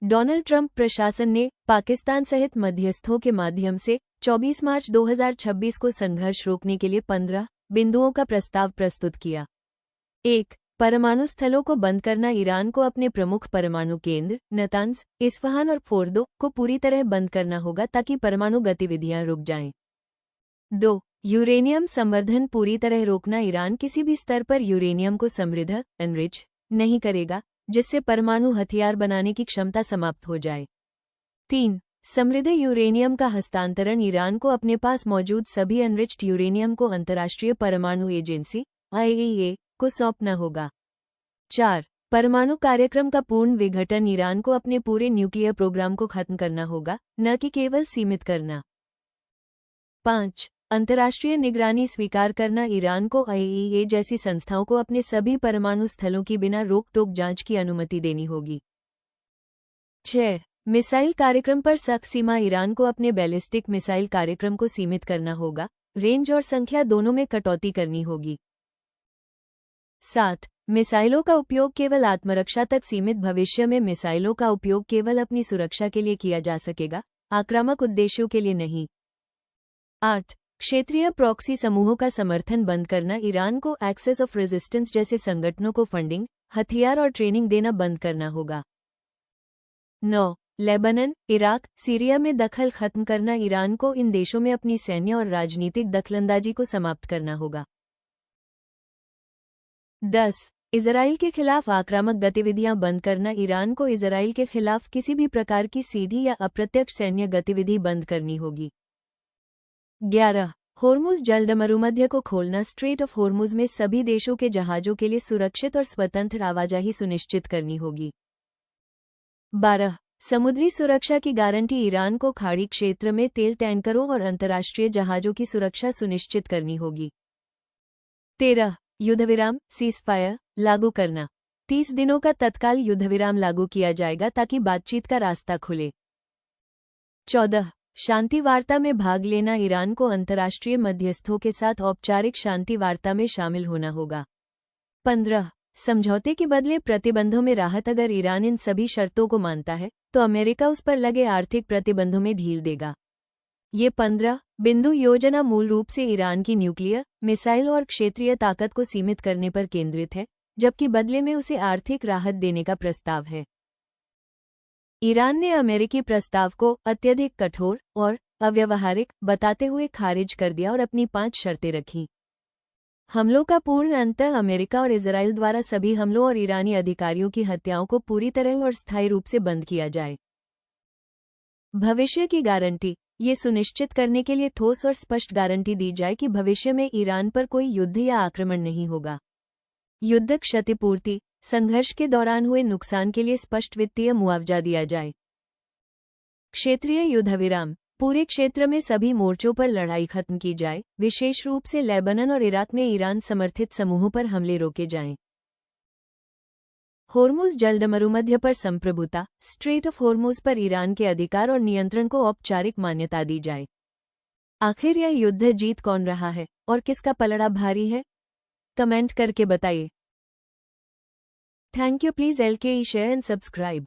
Donald Trump प्रशासन ने पाकिस्तान सहित मध्यस्थों के माध्यम से 24 मार्च 2026 को संघर्ष रोकने के लिए 15 बिंदुओं का प्रस्ताव प्रस्तुत किया। 1. परमाणु स्थलों को बंद करना। ईरान को अपने प्रमुख परमाणु केंद्र नतांज, इस्फहान और फोर्दो को पूरी तरह बंद करना होगा ताकि परमाणु गतिविधियां रुक जाएं। 2. यूरेनियम संवर्धन पूरी तरह रोकना। ईरान किसी भी स्तर पर यूरेनियम को समृद्ध एनरिच नहीं करेगा जिससे परमाणु हथियार बनाने की क्षमता समाप्त हो जाए। 3. समृद्ध यूरेनियम का हस्तांतरण। ईरान को अपने पास मौजूद सभी एनरिच्ड यूरेनियम को अंतर्राष्ट्रीय परमाणु एजेंसी IAEA को सौंपना होगा। 4. परमाणु कार्यक्रम का पूर्ण विघटन। ईरान को अपने पूरे न्यूक्लियर प्रोग्राम को खत्म करना होगा, न कि केवल सीमित करना। 5. अंतर्राष्ट्रीय निगरानी स्वीकार करना। ईरान को IAEA जैसी संस्थाओं को अपने सभी परमाणु स्थलों की बिना रोक टोक जांच की अनुमति देनी होगी। 6. मिसाइल कार्यक्रम पर सख्त सीमा। ईरान को अपने बैलिस्टिक मिसाइल कार्यक्रम को सीमित करना होगा, रेंज और संख्या दोनों में कटौती करनी होगी। 7. मिसाइलों का उपयोग केवल आत्मरक्षा तक सीमित। भविष्य में मिसाइलों का उपयोग केवल अपनी सुरक्षा के लिए किया जा सकेगा, आक्रामक उद्देश्यों के लिए नहीं। 8. क्षेत्रीय प्रॉक्सी समूहों का समर्थन बंद करना। ईरान को एक्सेस ऑफ रेजिस्टेंस जैसे संगठनों को फंडिंग, हथियार और ट्रेनिंग देना बंद करना होगा। 9. लेबनान, इराक, सीरिया में दखल खत्म करना। ईरान को इन देशों में अपनी सैन्य और राजनीतिक दखलंदाजी को समाप्त करना होगा। 10. इजराइल के खिलाफ आक्रामक गतिविधियां बंद करना। ईरान को इजराइल के खिलाफ किसी भी प्रकार की सीधी या अप्रत्यक्ष सैन्य गतिविधि बंद करनी होगी। 11. होर्मुज जलमरुमध्य को खोलना। स्ट्रेट ऑफ होर्मुज में सभी देशों के जहाजों के लिए सुरक्षित और स्वतंत्र आवाजाही सुनिश्चित करनी होगी। 12. समुद्री सुरक्षा की गारंटी। ईरान को खाड़ी क्षेत्र में तेल टैंकरों और अंतर्राष्ट्रीय जहाजों की सुरक्षा सुनिश्चित करनी होगी। 13. युद्धविराम सीज़फायर लागू करना। 30 दिनों का तत्काल युद्धविराम लागू किया जाएगा ताकि बातचीत का रास्ता खुले। 14. शांति वार्ता में भाग लेना। ईरान को अंतर्राष्ट्रीय मध्यस्थों के साथ औपचारिक शांति वार्ता में शामिल होना होगा। 15. समझौते के बदले प्रतिबंधों में राहत। अगर ईरान इन सभी शर्तों को मानता है तो अमेरिका उस पर लगे आर्थिक प्रतिबंधों में ढील देगा। ये 15 बिंदु योजना मूल रूप से ईरान की न्यूक्लियर, मिसाइल और क्षेत्रीय ताकत को सीमित करने पर केंद्रित है, जबकि बदले में उसे आर्थिक राहत देने का प्रस्ताव है। ईरान ने अमेरिकी प्रस्ताव को अत्यधिक कठोर और अव्यावहारिक बताते हुए खारिज कर दिया और अपनी 5 शर्तें रखीं। हमलों का पूर्ण अंत। अमेरिका और इजराइल द्वारा सभी हमलों और ईरानी अधिकारियों की हत्याओं को पूरी तरह और स्थायी रूप से बंद किया जाए। भविष्य की गारंटी। ये सुनिश्चित करने के लिए ठोस और स्पष्ट गारंटी दी जाए कि भविष्य में ईरान पर कोई युद्ध या आक्रमण नहीं होगा। युद्ध क्षतिपूर्ति। संघर्ष के दौरान हुए नुकसान के लिए स्पष्ट वित्तीय मुआवजा दिया जाए। क्षेत्रीय युद्धविराम। पूरे क्षेत्र में सभी मोर्चों पर लड़ाई खत्म की जाए, विशेष रूप से लेबनान और इराक में ईरान समर्थित समूहों पर हमले रोके जाएं। होर्मुज जलमरुमध्य पर संप्रभुता। स्ट्रेट ऑफ होर्मुज पर ईरान के अधिकार और नियंत्रण को औपचारिक मान्यता दी जाए। आखिर यह युद्ध जीत कौन रहा है और किसका पलड़ा भारी है? कमेंट करके बताइए। Thank you. Please LKE share and subscribe.